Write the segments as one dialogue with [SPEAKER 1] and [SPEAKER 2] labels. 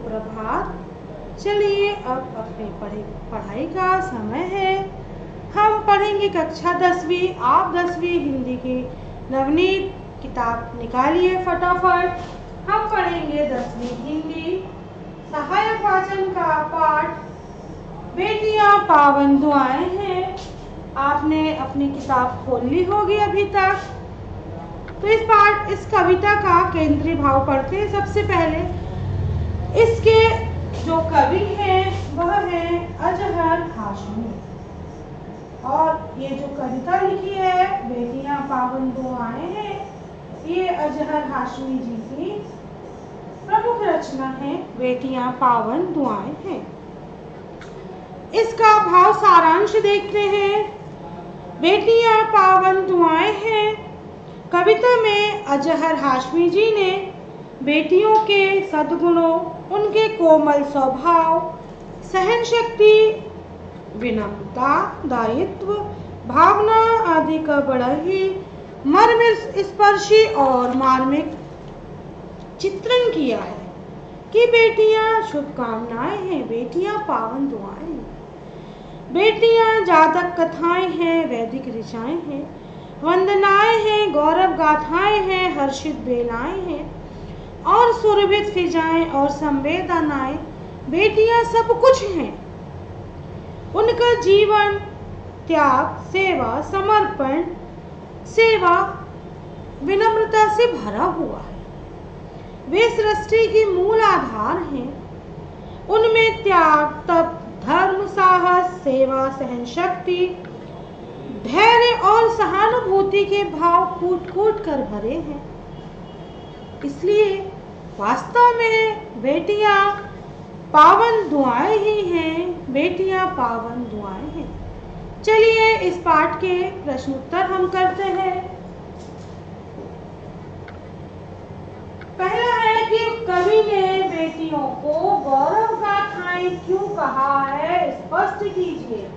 [SPEAKER 1] सुप्रभात। चलिए अब अपने पढ़ाई का समय है। हम पढ़ेंगे कक्षा 10वीं। आप 10वीं हिंदी की नवनीत किताब निकालिए फटाफट। हम पढ़ेंगे 10वीं हिंदी सहायक वाचन का पाठ बेटियां पावन दुआएं हैं। आपने अपनी किताब खोल ली होगी अभी तक। तो इस कविता का केंद्रीय भाव पढ़ते हैं। सबसे पहले इसके जो कवि हैं वह है अजहर हाशमी, और ये जो कविता लिखी है बेटियां पावन दुआएं हैं, ये अजहर हाशमी जी की प्रमुख रचना है। बेटियां पावन दुआएं हैं। इसका भाव सारांश देखते हैं। बेटियां पावन दुआएं हैं कविता में अजहर हाशमी जी ने बेटियों के सद्गुणों, उनके कोमल स्वभाव, सहन शक्ति, विनम्रता, दायित्व भावना आदि का बड़ा ही मर्म स्पर्शी और मार्मिक चित्रण किया है कि बेटियां शुभकामनाएं हैं, बेटियां पावन दुआएं हैं, बेटियां जातक कथाएं हैं, वैदिक ऋचाएं हैं, वंदनाएं हैं, गौरव गाथाएं हैं, हर्षित बेलाएं हैं और सुरभित फिजाएं और संवेदनाएं। बेटियां सब कुछ हैं। उनका जीवन त्याग, सेवा, समर्पण, सेवा, विनम्रता से भरा हुआ है। वे सृष्टि की मूल आधार हैं। उनमें त्याग, तप, धर्म, साहस, सेवा, सहन शक्ति, धैर्य और सहानुभूति के भाव कूट कूट कर भरे हैं। इसलिए वास्तव में बेटियां पावन दुआएं ही हैं। बेटियां पावन दुआएं हैं। चलिए इस पाठ के प्रश्न उत्तर हम करते हैं। पहला है कि कवि ने बेटियों को गौरव गाथाएं क्यों कहा है, स्पष्ट कीजिए।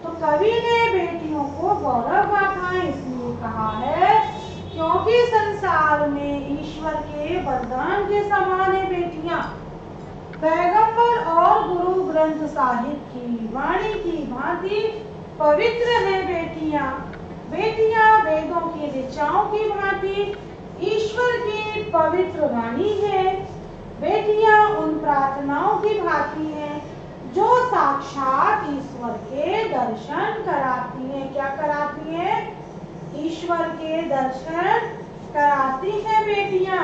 [SPEAKER 1] तो कवि ने बेटियों को गौरव गाथाएं इसलिए कहा है क्योंकि संसार में ईश्वर के वरदान के समान है बेटियां। पैगंबर और गुरु ग्रंथ साहिब की वाणी की भांति पवित्र है बेटियां। बेटियां वेदों की ऋचाओं की भांति ईश्वर की पवित्र वाणी है। बेटियां उन प्रार्थनाओं की भांति हैं जो साक्षात ईश्वर के दर्शन कराती हैं। क्या कराती हैं? ईश्वर के दर्शन कराती हैं बेटियां।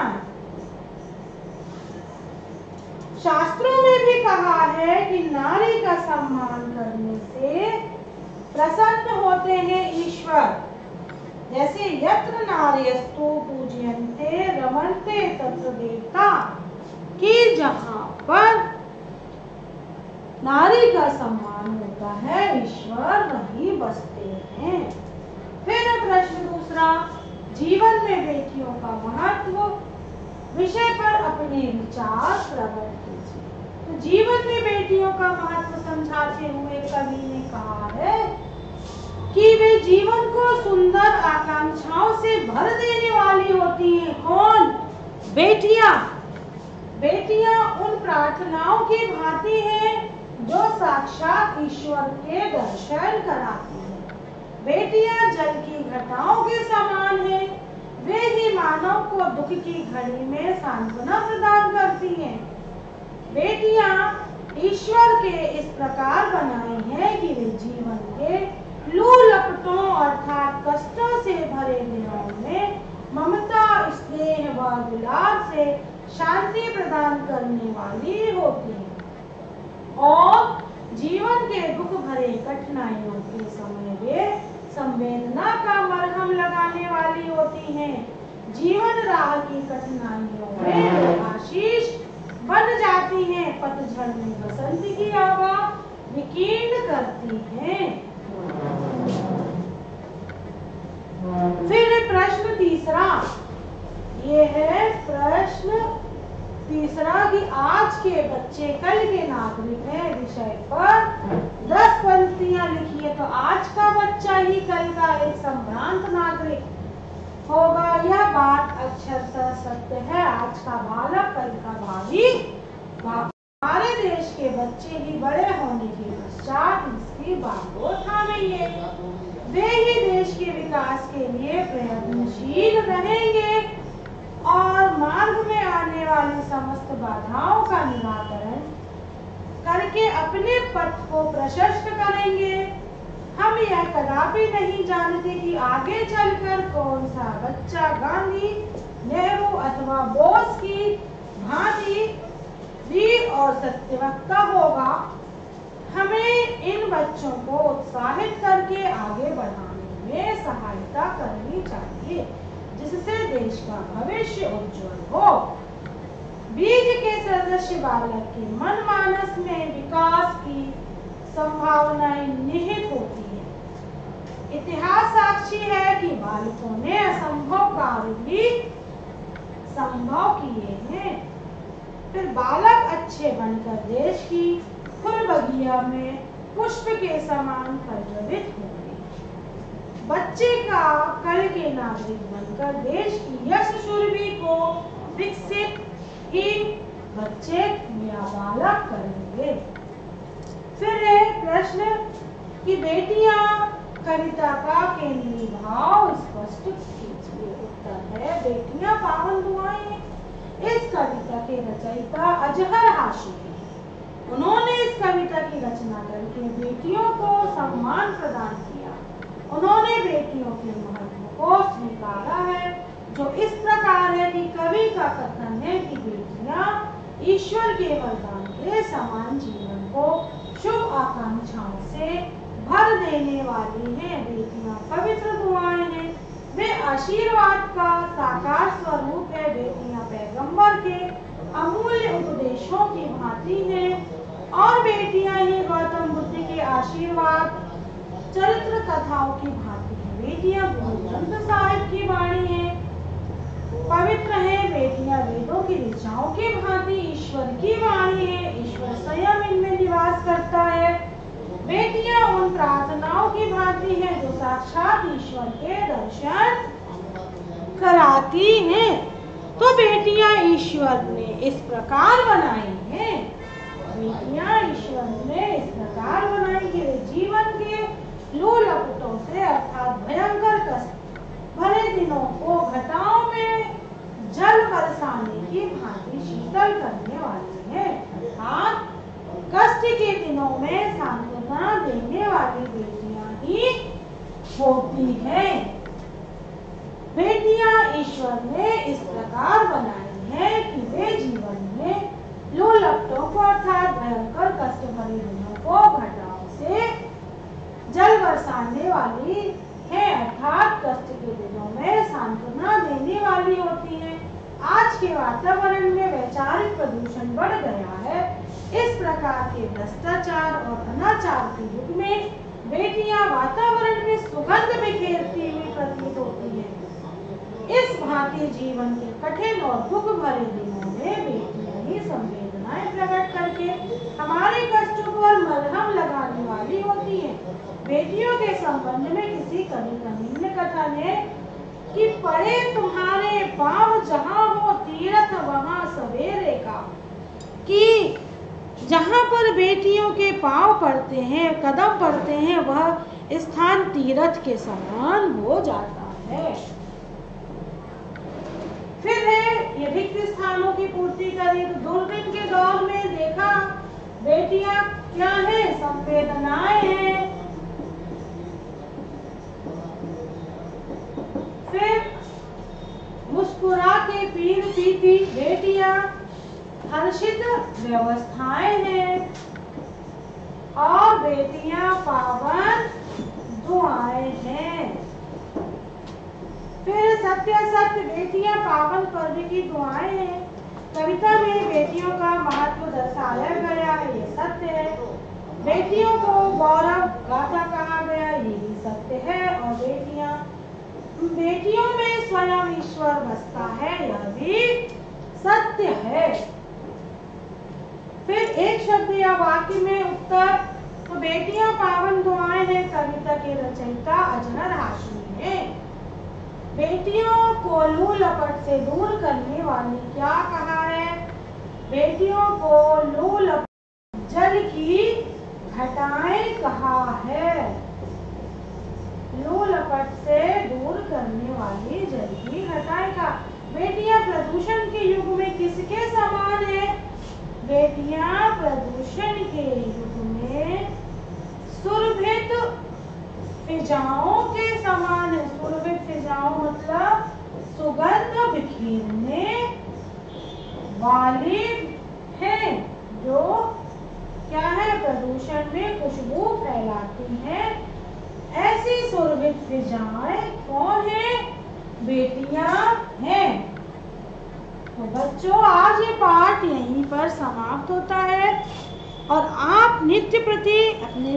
[SPEAKER 1] शास्त्रों में भी कहा है कि नारी का सम्मान करने से प्रसन्न होते हैं ईश्वर। जैसे यत्र नार्यस्तु पूज्यन्ते रमन्ते तत्र देवता, कि जहां पर नारी का सम्मान होता है ईश्वर वहीं बसते हैं। फिर प्रश्न दूसरा, जीवन में बेटियों का महत्व विषय पर अपने विचार प्रकट कीजिए। तो जीवन में बेटियों का महत्व समझाते हुए कवि ने कहा है कि वे जीवन को सुंदर आकांक्षाओं से भर देने वाली होती हैं। कौन? बेटियां। बेटियां उन प्रार्थनाओं की भांति हैं जो साक्षात ईश्वर के दर्शन कराती हैं। बेटियां जल की घटाओं के समान हैं। वे ही मानव को दुख की घड़ी में सांत्वना प्रदान करती हैं। बेटियां ईश्वर के इस प्रकार बनाई हैं कि वे जीवन के लू लपटों अर्थात कष्टों से भरे दिनों में ममता, स्नेह व दुलार से शांति प्रदान करने वाली होती हैं और जीवन के दुख भरे कठिनाइयों के समय वे संवेदना का मरहम लगाने वाली होती हैं। जीवन राह की कठिनाइयों में आशीष बन जाती हैं। पतझड़ में बसंत की हवा विकीर्ण करती हैं। फिर प्रश्न तीसरा, ये है प्रश्न तीसरा कि आज के बच्चे कल के नागरिक हैं विषय पर 10 पंक्तियां लिखिए। तो आज का बच्चा ही कल का एक संभ्रांत नागरिक होगा। यह बात अक्षरशः सत्य है। आज का बालक कल का भावी बच्चे ही बड़े होने के पश्चात इसकी बागडोर थामेंगे। वे ही देश के विकास के लिए प्रयत्नशील रहेंगे और मार्ग में आने वाली समस्त बाधाओं का निराकरण करके अपने पथ को प्रशस्त करेंगे। हम यह कदापि नहीं जानते कि आगे चलकर कौन सा बच्चा गांधी, नेहरू अथवा बोस की भांति वीर और सत्यवक्ता होगा। हमें इन बच्चों को उत्साहित करके आगे बढ़ाने में सहायता करनी चाहिए, जिससे देश का भविष्य उज्जवल हो। बीज के सदृश बालक के मन मानस में विकास की संभावनाएं निहित होती हैं। इतिहास साक्षी है कि बालकों ने असंभव कार्य भी संभव किए हैं। फिर बालक अच्छे बनकर देश की फूल बगिया में पुष्प के समान प्रज्वलित होंगे। बच्चे का कल के नागरिक बनकर देश की यश शूरवी को विकसित ही बच्चे या बालक करेंगे। फिर एक प्रश्न कि बेटियां कविता का केंद्रीय भाव स्पष्ट कीजिए। उत्तर है बेटियां पावन दुआएं। इस कविता के रचयिता अजहर हाशी हैं। उन्होंने इस कविता की रचना करके बेटियों को सम्मान प्रदान किया। उन्होंने बेटियों के महत्व को स्वीकारा है, जो इस प्रकार है कि कवि का कथन है कि बेटियां ईश्वर के वरदान के समान जीवन को शुभ आकांक्षाओं से भर देने वाली हैं। बेटियां पवित्र दुआएं हैं। वे आशीर्वाद का साकार स्वरूप है। बेटियां पैगंबर के अमूल्य उपदेशों की भांति हैं और बेटियां ही गौतम बुद्ध के आशीर्वाद चरित्र कथाओं की भांति हैं। बेटियां गुरु ग्रंथ साहिब की वाणी है, पवित्र है। बेटियां वेदों की ऋचाओं की भांति ईश्वर की वाणी है। ईश्वर स्वयं इनमें निवास करता है। बेटियां उन प्रार्थनाओं की भांति हैं जो साक्षात ईश्वर के दर्शन कराती हैं। तो बेटियां ईश्वर ने इस प्रकार बनाई हैं। बेटियां ईश्वर ने इस प्रकार बनाई कि वे जीवन के लू लपटों से अर्थात भयंकर कष्ट भरे दिनों को घटाओं में जल बरसाने की भांति शीतल करने वाली है। अर्थात कष्ट के दिनों में सांत्वना देने वाली बेटियां ही होती हैं। बेटियां ईश्वर ने इस प्रकार बनाई हैं कि वे जीवन में लू लपटों को अर्थात भयंकर कष्ट भरे दिनों को घटाओं से जल बरसाने वाली है। अर्थात कष्ट के दिनों में सांत्वना देने वाली होती है। आज के वातावरण में वैचारिक प्रदूषण बढ़ गया है। इस प्रकार के भ्रष्टाचार और अनाचार के युग में बेटियां वातावरण में सुगंध बिखेरती हुई प्रतीत होती हैं। इस भांति जीवन के कठिन और दुख भरे दिनों में बेटियां ही संवेदनाएं प्रकट करके हमारे कष्टों पर मलहम लगाने वाली होती हैं। बेटियों के संबंध में किसी कवि का निम्न कथन है कि पड़े तुम्हारे पांव जहां हो तीर्थ वहां सवेरे का, कि जहां पर बेटियों के पांव पड़ते हैं, कदम पड़ते हैं, वह स्थान तीर्थ के समान हो जाता है। फिर है ये रिक्त स्थानों की पूर्ति करें। तो दुर्दिन के दौर में देखा बेटियां क्या है, संवेदनाएं हैं। फिर मुस्कुरा के पीर पीती बेटियां, हर्षित व्यवस्थाएं हैं और बेटियां पावन दुआएं हैं। फिर सत्य सत्य बेटियां पावन पर्व की दुआएं हैं। कविता में बेटियों का महत्व दर्शाया गया है, ये सत्य है। बेटियों को गौरव गाथा कहा गया, ये भी सत्य है। और बेटियों में स्वयं ईश्वर बसता है, यह भी सत्य है। फिर एक शब्द या वाक्य में उत्तर। तो बेटियां पावन दुआएं हैं कविता के रचयिता अजहर हाशमी हैं। बेटियों को लू लपट से दूर करने वाली क्या कहा है? बेटियों को लू लपट जल की बेटियां प्रदूषण के युग में सुरभित फिजाओं के समान है। सुरभित फिजाओं मतलब सुगंध बिखेरने वाली है, जो क्या है, प्रदूषण में खुशबू फैलाती हैं। ऐसी सुरभित फिजाएं कौन है? बेटियां हैं। तो बच्चों, आज ये पाठ यहीं पर समाप्त होता है और आप नित्य प्रति अपने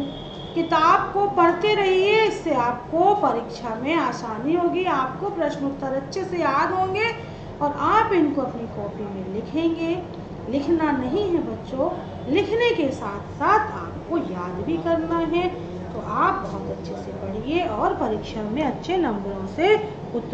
[SPEAKER 1] किताब को पढ़ते रहिए। इससे आपको परीक्षा में आसानी होगी, आपको प्रश्न उत्तर अच्छे से याद होंगे और आप इनको अपनी कॉपी में लिखेंगे। लिखना नहीं है बच्चों, लिखने के साथ साथ आपको याद भी करना है। तो आप बहुत अच्छे से पढ़िए और परीक्षा में अच्छे नंबरों से उत्तर